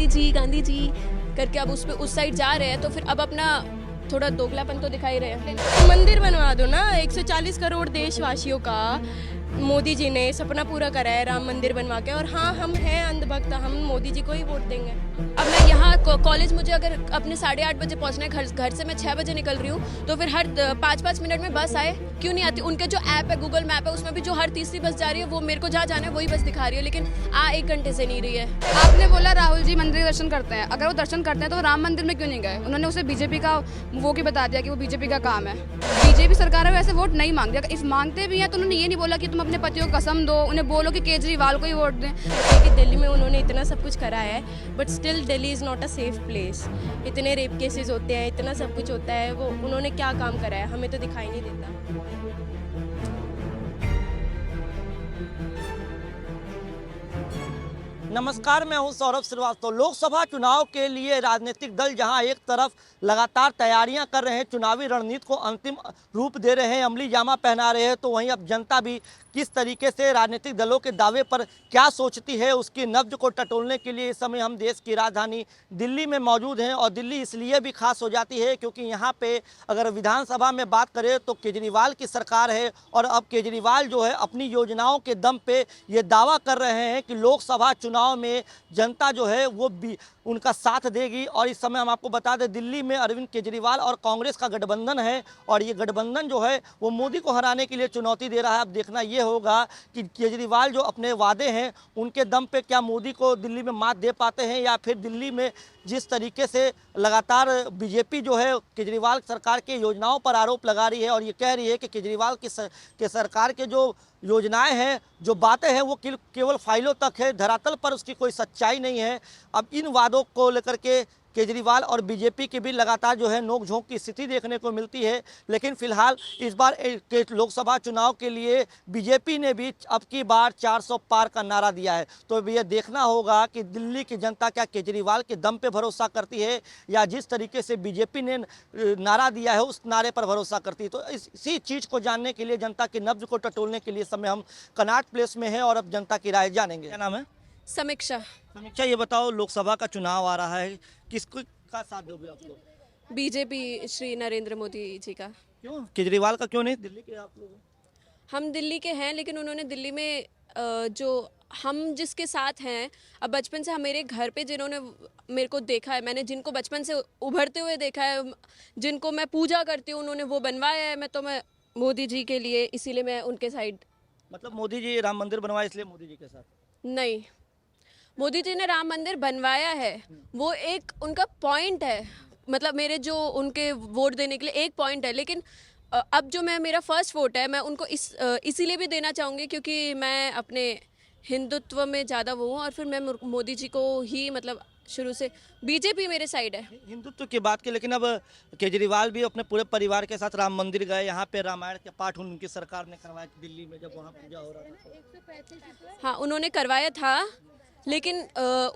गांधी जी करके अब उस साइड जा रहे हैं, तो फिर अब अपना थोड़ा दोगलापन तो दिखाई रहे हैं। मंदिर बनवा दो ना, 140 करोड़ देशवासियों का मोदी जी ने सपना पूरा करा है राम मंदिर बनवा के। और हाँ, हम हैं अंधभक्त, हम मोदी जी को ही वोट देंगे। अब मैं यहाँ कॉलेज, मुझे अगर अपने 8:30 बजे पहुँचना है, घर से मैं 6 बजे निकल रही हूँ, तो फिर हर 5-5 मिनट में बस आए क्यों नहीं आती? उनके जो ऐप है, गूगल मैप है, उसमें भी जो हर तीसरी बस जा रही है वो मेरे को जहाँ जाना है वही बस दिखा रही है, लेकिन 1 घंटे से नहीं रही है। आपने बोला राहुल जी मंदिर दर्शन करते हैं, अगर वो दर्शन करते हैं तो राम मंदिर में क्यों नहीं गए? उन्होंने उसे बीजेपी का वो की बता दिया कि वो बीजेपी का काम है। बीजेपी सरकार है वैसे वोट नहीं मांगती, अगर इस मांगते भी हैं तो उन्होंने ये नहीं बोला कि तुम अपने पतियों को कसम दो, उन्हें बोलो कि केजरीवाल को ही वोट दें। कि दिल्ली में उन्होंने इतना सब कुछ करा है, but still Delhi is not a safe place. इतने रेप केसेस होते हैं, इतना सब कुछ होता है, वो उन्होंने क्या काम करा है हमें तो दिखाई नहीं देता। नमस्कार, मैं हूं सौरभ श्रीवास्तव। लोकसभा चुनाव के लिए राजनीतिक दल जहां एक तरफ लगातार तैयारियां कर रहे हैं, चुनावी रणनीति को अंतिम रूप दे रहे हैं, अमली जामा पहना रहे हैं, तो वहीं अब जनता भी किस तरीके से राजनीतिक दलों के दावे पर क्या सोचती है, उसकी नब्ज को टटोलने के लिए इस समय हम देश की राजधानी दिल्ली में मौजूद हैं। और दिल्ली इसलिए भी खास हो जाती है क्योंकि यहाँ पे अगर विधानसभा में बात करें तो केजरीवाल की सरकार है, और अब केजरीवाल जो है अपनी योजनाओं के दम पे ये दावा कर रहे हैं कि लोकसभा चुनाव में जनता जो है वो भी उनका साथ देगी। और इस समय हम आपको बता दें, दिल्ली में अरविंद केजरीवाल और कांग्रेस का गठबंधन है, और ये गठबंधन जो है वो मोदी को हराने के लिए चुनौती दे रहा है। अब देखना ये होगा कि केजरीवाल जो अपने वादे हैं उनके दम पे क्या मोदी को दिल्ली में मात दे पाते हैं, या फिर दिल्ली में जिस तरीके से लगातार बीजेपी जो है केजरीवाल सरकार की योजनाओं पर आरोप लगा रही है और ये कह रही है कि केजरीवाल की सरकार के जो योजनाएं हैं, जो बातें हैं, वो केवल फाइलों तक है, धरातल पर उसकी कोई सच्चाई नहीं है। अब इन वादों को लेकर के केजरीवाल और बीजेपी के भी लगातार जो है नोकझोंक की स्थिति देखने को मिलती है। लेकिन फिलहाल इस बार लोकसभा चुनाव के लिए बीजेपी ने भी अब की बार 400 पार का नारा दिया है। तो अब ये देखना होगा कि दिल्ली की जनता क्या केजरीवाल के दम पे भरोसा करती है, या जिस तरीके से बीजेपी ने नारा दिया है उस नारे पर भरोसा करती है। तो इसी चीज़ को जानने के लिए, जनता की नब्ज को टटोलने के लिए समय हम कनॉट प्लेस में हैं और अब जनता की राय जानेंगे। क्या नाम है? समीक्षा। समीक्षा, ये बताओ, लोकसभा का चुनाव आ रहा है, किसको का साथ दोगे आप लोग? बीजेपी श्री नरेंद्र मोदी जी का। क्यों केजरीवाल का क्यों नहीं? दिल्ली के आप लोग? हम दिल्ली के हैं, लेकिन उन्होंने दिल्ली में जो हम जिसके साथ हैं, अब बचपन से हम मेरे घर पे जिन्होंने मेरे को देखा है, मैंने जिनको बचपन से उभरते हुए देखा है, जिनको मैं पूजा करती हूँ, उन्होंने वो बनवाया है। मैं मोदी जी के लिए, इसीलिए मैं उनके साइड। मतलब मोदी जी राम मंदिर बनवाए इसलिए मोदी जी के साथ? नहीं, मोदी जी ने राम मंदिर बनवाया है, वो एक उनका पॉइंट है, मतलब मेरे जो उनके वोट देने के लिए एक पॉइंट है। लेकिन अब जो मेरा फर्स्ट वोट है, मैं उनको इसीलिए भी देना चाहूँगी क्योंकि मैं अपने हिंदुत्व में ज़्यादा वो हूँ, और फिर मैं मोदी जी को ही, मतलब शुरू से बीजेपी मेरे साइड है। हिंदुत्व की बात की, लेकिन अब केजरीवाल भी अपने पूरे परिवार के साथ राम मंदिर गए, यहाँ पे रामायण के पाठ उनकी सरकार ने करवाया दिल्ली में, जब वहाँ पूजा हो रहा था। हाँ, उन्होंने करवाया था, लेकिन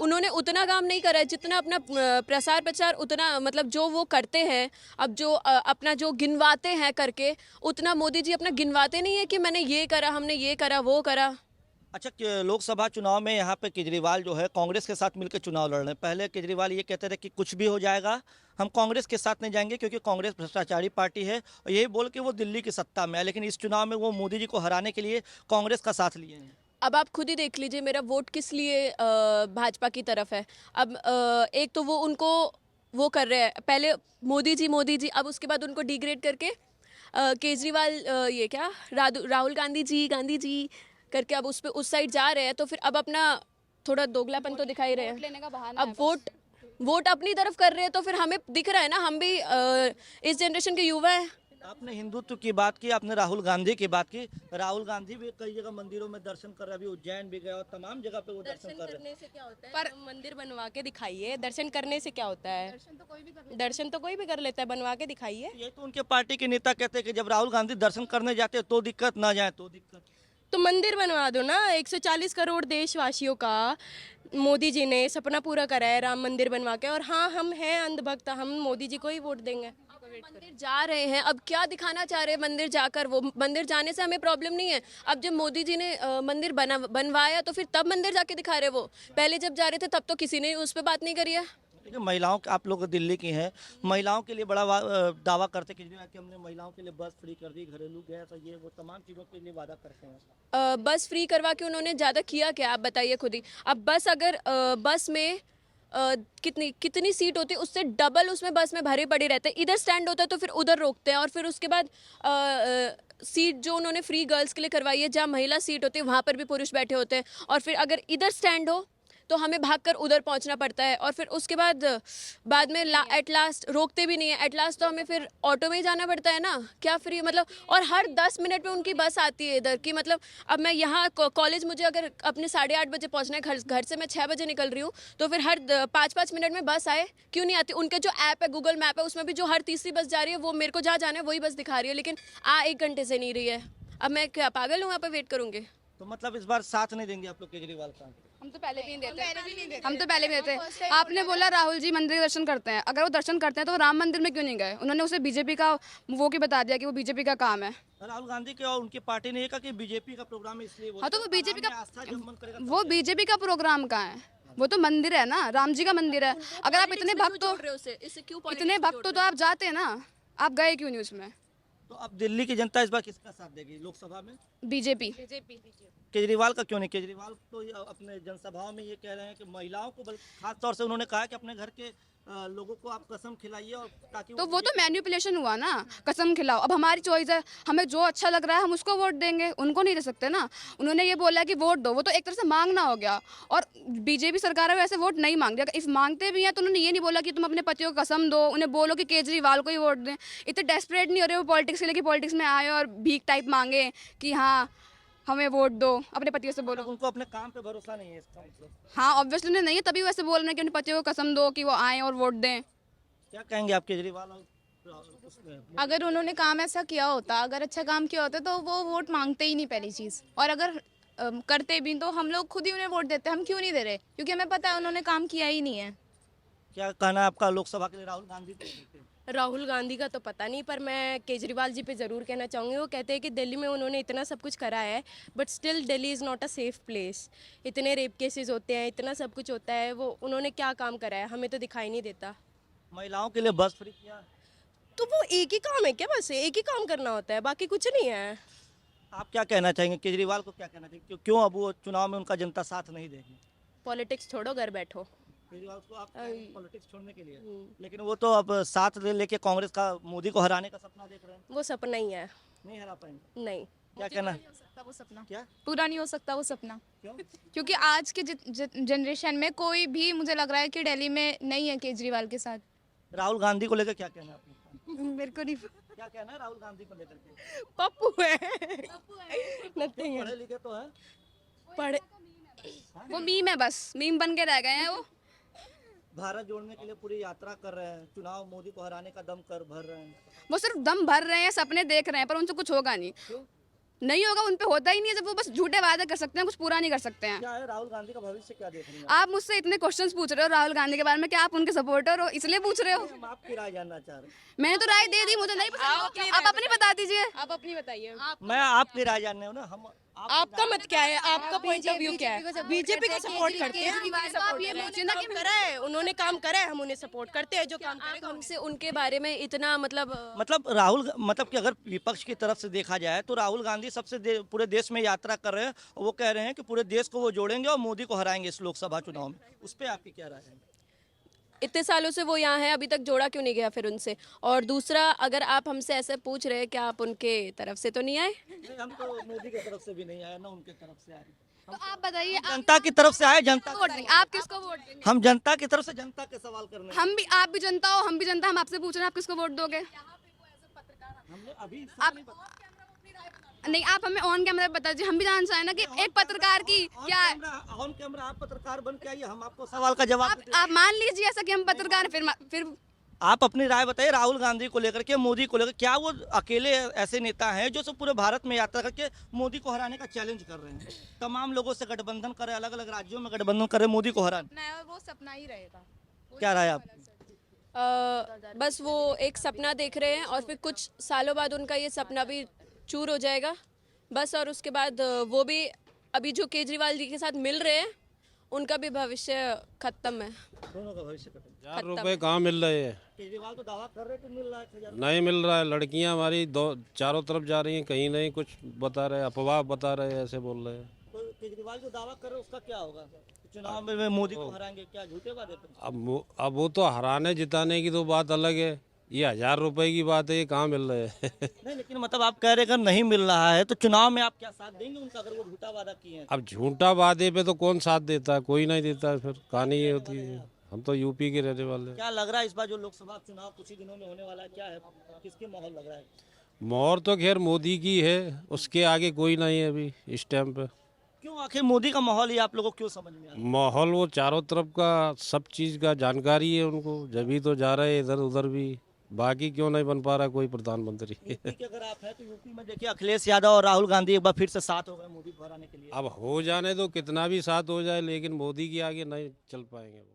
उन्होंने उतना काम नहीं करा है जितना अपना प्रसार प्रचार, उतना मतलब जो वो करते हैं, अब जो अपना जो गिनवाते हैं करके, उतना मोदी जी अपना गिनवाते नहीं है कि मैंने ये करा, हमने ये करा, वो करा। अच्छा, लोकसभा चुनाव में यहाँ पे केजरीवाल जो है कांग्रेस के साथ मिलकर चुनाव लड़ रहे हैं। पहले केजरीवाल ये कहते थे कि कुछ भी हो जाएगा, हम कांग्रेस के साथ नहीं जाएंगे क्योंकि कांग्रेस भ्रष्टाचारी पार्टी है, और यही बोल के वो दिल्ली की सत्ता में है। लेकिन इस चुनाव में वो मोदी जी को हराने के लिए कांग्रेस का साथ लिए हैं। अब आप खुद ही देख लीजिए मेरा वोट किस लिए भाजपा की तरफ है। अब एक तो वो उनको वो कर रहे हैं, पहले मोदी जी, अब उसके बाद उनको डिग्रेड करके केजरीवाल, ये क्या राहुल गांधी जी करके अब उस साइड जा रहे हैं, तो फिर अब अपना थोड़ा दोगलापन तो दिखाई रहे हैं। अब वोट अपनी तरफ कर रहे हैं, तो फिर हमें दिख रहा है ना, हम भी इस जनरेशन के युवा हैं। आपने हिंदुत्व की बात की, आपने राहुल गांधी की बात की। राहुल गांधी भी कई जगह मंदिरों में दर्शन कर रहे हैं, अभी उज्जैन भी गए और तमाम जगह पे वो दर्शन कर रहे हैं। से क्या होता है? पर मंदिर बनवा के दिखाइए, दर्शन करने से क्या होता है? दर्शन तो कोई भी कर लेता है, बनवा के दिखाइए। ये तो उनके पार्टी के नेता कहते हैं कि जब राहुल गांधी दर्शन करने जाते हैं तो दिक्कत, ना जाए तो दिक्कत। तो मंदिर बनवा दो ना, 140 करोड़ देशवासियों का मोदी जी ने सपना पूरा करा है राम मंदिर बनवा के। और हाँ, हम हैं अंधभक्त, हम मोदी जी को ही वोट देंगे। मंदिर जा रहे हैं, अब क्या दिखाना चाह रहे हैं मंदिर जाकर? वो मंदिर जाने से हमें प्रॉब्लम नहीं है। अब जब मोदी जी ने मंदिर बनवाया तो फिर तब मंदिर जाके दिखा रहे वो। पहले जब जा रहे थे तब तो किसी ने उस पर बात नहीं करी है। देखिए महिलाओं आप लोग दिल्ली की हैं, महिलाओं के लिए बड़ा दावा करते केजरीवाल कि हमने महिलाओं के लिए बस फ्री कर दी, घरेलू गैस और ये वो तमाम चीज़ों के लिए वादा करते हैं। बस फ्री करवा के उन्होंने ज़्यादा किया क्या, आप बताइए खुद ही। अब बस अगर बस में कितनी कितनी सीट होती है, उससे डबल उसमें बस में भरे पड़े रहते हैं। इधर स्टैंड होता है तो फिर उधर रोकते हैं, और फिर उसके बाद सीट जो उन्होंने फ्री गर्ल्स के लिए करवाई है, जहाँ महिला सीट होती है वहाँ पर भी पुरुष बैठे होते हैं, और फिर अगर इधर स्टैंड हो तो हमें भागकर उधर पहुंचना पड़ता है, और फिर उसके बाद में एट लास्ट रोकते भी नहीं है। एट लास्ट तो हमें फिर ऑटो में ही जाना पड़ता है ना, क्या फ्री मतलब। और हर 10 मिनट में उनकी बस आती है इधर की, मतलब अब मैं यहाँ कॉलेज, मुझे अगर अपने 8:30 बजे पहुँचना है, घर से मैं 6 बजे निकल रही हूँ, तो फिर हर 5-5 मिनट में बस आए क्यों नहीं आती? उनका जो ऐप है, गूगल मैप है, उसमें भी जो हर तीसरी बस जा रही है वो मेरे को जहाँ जाना है वही बस दिखा रही है, लेकिन 1 घंटे से नहीं रही है। अब मैं क्या पागल हूँ, यहाँ पर वेट करूँगी? तो मतलब इस बार साथ नहीं देंगे आप लोग केजरीवाल का? हम तो पहले भी नहीं देते, हम तो पहले भी देते। आपने बोला राहुल जी मंदिर के दर्शन करते हैं, अगर वो दर्शन करते हैं तो वो राम मंदिर में क्यों नहीं गए? उन्होंने उसे बीजेपी का वो की बता दिया कि वो बीजेपी का काम है। राहुल गांधी के और उनकी पार्टी ने ये कहा कि बीजेपी का प्रोग्राम है इसलिए हाँ तो वो बीजेपी का, आस्था जब मन करेगा वो बीजेपी का प्रोग्राम कहाँ है? वो तो मंदिर है ना, राम जी का मंदिर है। अगर आप इतने भक्त हो, इतने भक्त हो तो आप जाते ना, आप गए क्यों नहीं उसमें? तो अब दिल्ली की जनता इस बार किसका साथ देगी लोकसभा में? बीजेपी। केजरीवाल का क्यों नहीं? केजरीवाल तो अपने जनसभाओं में ये कह रहे हैं कि महिलाओं को खास तौर से उन्होंने कहा कि अपने घर के लोगों को आप कसम खिलाइए, और ताकि तो वो तो मैनिपुलेशन हुआ ना, कसम खिलाओ। अब हमारी चॉइस है, हमें जो अच्छा लग रहा है हम उसको वोट देंगे, उनको नहीं दे सकते ना। उन्होंने ये बोला कि वोट दो, वो तो एक तरह से मांगना हो गया। और बीजेपी सरकार है वैसे वोट नहीं मांगती, अगर इस मांगते भी हैं तो उन्होंने ये नहीं बोला कि तुम अपने पतियों को कसम दो, उन्हें बोलो कि केजरीवाल को ही वोट दें। इतने डेस्परेट नहीं हो रहे वो पॉलिटिक्स के लिए कि पॉलिटिक्स में आए और भीख टाइप मांगे कि हाँ हमें वोट दो, अपने पतियों से बोलो। उनको अपने काम पे भरोसा नहीं है इसका मतलब? हाँ ऑब्वियसली उन्हें नहीं है, तभी वैसे बोल रहे हैं कि अपने पतियों को कसम दो कि वो आएँ और वोट दें। क्या कहेंगे आप केजरीवाल और अगर उन्होंने काम ऐसा किया होता, अगर अच्छा काम किया होता तो वो वोट मांगते ही नहीं पहली चीज़। और अगर करते भी तो हम लोग खुद ही उन्हें वोट देते। हम क्यों नहीं दे रहे? क्योंकि हमें पता है उन्होंने काम किया ही नहीं है। क्या कहना है आपका लोकसभा के लिए राहुल गांधी को? राहुल गांधी का तो पता नहीं, पर मैं केजरीवाल जी पे ज़रूर कहना चाहूँगी। वो कहते हैं कि दिल्ली में उन्होंने इतना सब कुछ करा है, but still Delhi is not a safe place. इतने रेप केसेस होते हैं, इतना सब कुछ होता है, वो उन्होंने क्या काम करा है हमें तो दिखाई नहीं देता। महिलाओं के लिए बस फ्री किया, तो वो एक ही काम है क्या? बस एक ही काम करना होता है, बाकी कुछ नहीं है। आप क्या कहना चाहेंगे? केजरीवाल को क्या कहना चाहिए? क्यों अब वो चुनाव में उनका जनता साथ नहीं देगी? पॉलिटिक्स छोड़ो, घर बैठो। केजरीवाल को आप पॉलिटिक्स छोड़ने के लिए, लेकिन वो तो अब साथ लेके कांग्रेस का मोदी को हराने का सपना देख रहे हैं। वो सपना ही है, नहीं हरा पाएंगे? नहीं। क्या कहना है? वो सपना क्या? पूरा नहीं हो सकता वो सपना, क्यों? क्योंकि आज के जनरेशन में कोई भी मुझे लग रहा है कि दिल्ली में नहीं है केजरीवाल के साथ। राहुल गांधी को लेकर क्या कहना है आपका? मेरे को नहीं क्या कहना है राहुल गांधी को लेकर के? पप्पू है, नथिंग है। पढ़े लिखे तो है, पढ़े वो मीम है, बस मीम बन के रह गए हैं वो। भारत जोड़ने के लिए पूरी यात्रा कर रहे हैं, चुनाव मोदी को हराने का दम कर भर रहे हैं। वो सिर्फ दम भर रहे हैं, सपने देख रहे हैं, पर उनसे कुछ होगा नहीं। क्यों? नहीं होगा, उन पे होता ही नहीं है। जब वो बस झूठे वादे कर सकते हैं, कुछ पूरा नहीं कर सकते हैं। क्या है राहुल गांधी का भविष्य क्या देख रही हैं? आप मुझसे इतने क्वेश्चंस पूछ रहे हो राहुल गांधी के बारे में, क्या आप उनके सपोर्टर हो इसलिए पूछ रहे हो? हम आपकी राय जानना चाह रहे हैं। मैंने तो राय दे दी, मुझे नहीं पसंद, आप अपनी बता दीजिए। आप अपनी बताइए, मैं आपकी राय जानने हूँ ना, हम आपका मत क्या है, आपका पॉइंट ऑफ व्यू क्या है? बीजेपी को सपोर्ट करते हैं, आप ये पूछिए ना कि करा है उन्होंने, काम करा है, हम उन्हें सपोर्ट करते हैं। जो काम आप हमसे उनके बारे में इतना मतलब राहुल मतलब कि अगर विपक्ष की तरफ से देखा जाए तो राहुल गांधी सबसे पूरे देश में यात्रा कर रहे हैं, और वो कह रहे हैं कि पूरे देश को वो जोड़ेंगे और मोदी को हराएंगे इस लोकसभा चुनाव में। उस पर आपकी क्या राय है? इतने सालों से वो यहाँ है, अभी तक जोड़ा क्यों नहीं गया फिर उनसे? और दूसरा, अगर आप हमसे ऐसे पूछ रहे हैं कि आप उनके तरफ से तो नहीं आए? नहीं, हम तो मोदी की तरफ से भी नहीं आए ना उनके तरफ से आए। तो आप बताइए, जनता की तरफ से आए, जनता वोट देंगे, आप किसको वोट देंगे? हम जनता की तरफ से जनता के सवाल करने आए। हम भी, आप भी जनता हो, हम भी जनता, हम आपसे पूछ रहे हैं आप किसको वोट दोगे? हमने अभी आप नहीं, आप हमें ऑन कैमरा बता दीजिए, हम भी जानना चाहें ना कि एक पत्रकार की क्या है। ऑन कैमरा आप पत्रकार बन के आइए, हम आपको सवाल का जवाब देते हैं। आप मान लीजिए ऐसा कि हम पत्रकार हैं, फिर आप अपनी राय बताइए राहुल गांधी को लेकर के, मोदी को लेकर। क्या वो अकेले ऐसे नेता हैं जो सब पूरे भारत में यात्रा करके मोदी को हराने का चैलेंज कर रहे हैं? तमाम लोगों से गठबंधन कर रहे हैं, अलग अलग राज्यों में गठबंधन कर रहे हैं मोदी को हराने। नहीं, वो सपना ही रहेगा। क्या राय आप? बस वो एक सपना देख रहे हैं और फिर कुछ सालों बाद उनका ये सपना भी चूर हो जाएगा बस। और उसके बाद वो भी अभी जो केजरीवाल जी के साथ मिल रहे हैं उनका भी भविष्य खत्म है। दोनों का भविष्य खत्म। 1,000 रुपए कहाँ मिल रहे हैं? केजरीवाल तो दावा कर रहे थे मिल रहा है 1,000। नहीं मिल रहा है। लड़कियां हमारी दो चारों तरफ जा रही हैं, कहीं नहीं कुछ बता रहे, अफवाह बता रहे हैं, ऐसे बोल रहे हैं। तो केजरीवाल जो दावा कर रहे हैं उसका क्या होगा? चुनाव में मोदी को हराएंगे, क्या झूठे वादे पे? अब वो तो हराने जिताने की तो बात अलग है, ये 1,000 रुपए की बात है, ये कहाँ मिल रहे हैं? नहीं, लेकिन मतलब आप कह रहे अगर नहीं मिल रहा है तो चुनाव में आप क्या साथ देंगे उनका, अगर वो झूठा वादा किए हैं? अब झूठा वादे पे तो कौन साथ देता है? कोई नहीं देता है। फिर कहानी ये होती है। हम तो यूपी के रहने वाले हैं। क्या लग रहा है इस बार जो लोकसभा चुनाव कुछ ही दिनों में होने वाला है, क्या है, किसके माहौल लग रहा है? मोहर तो खैर मोदी की है, उसके आगे कोई नहीं है अभी इस टाइम पे। क्यों आखिर मोदी का माहौल ही आप लोगों को क्यों समझ में आता है? माहौल वो चारों तरफ का सब चीज़ का जानकारी है उनको, जभी तो जा रहे हैं इधर उधर भी। बाकी क्यों नहीं बन पा रहा कोई प्रधानमंत्री? यूपी के अगर आप हैं तो यूपी में देखिए अखिलेश यादव और राहुल गांधी एक बार फिर से साथ हो गए मोदी को हराने के लिए। अब हो जाने दो, कितना भी साथ हो जाए, लेकिन मोदी के आगे नहीं चल पाएंगे वो।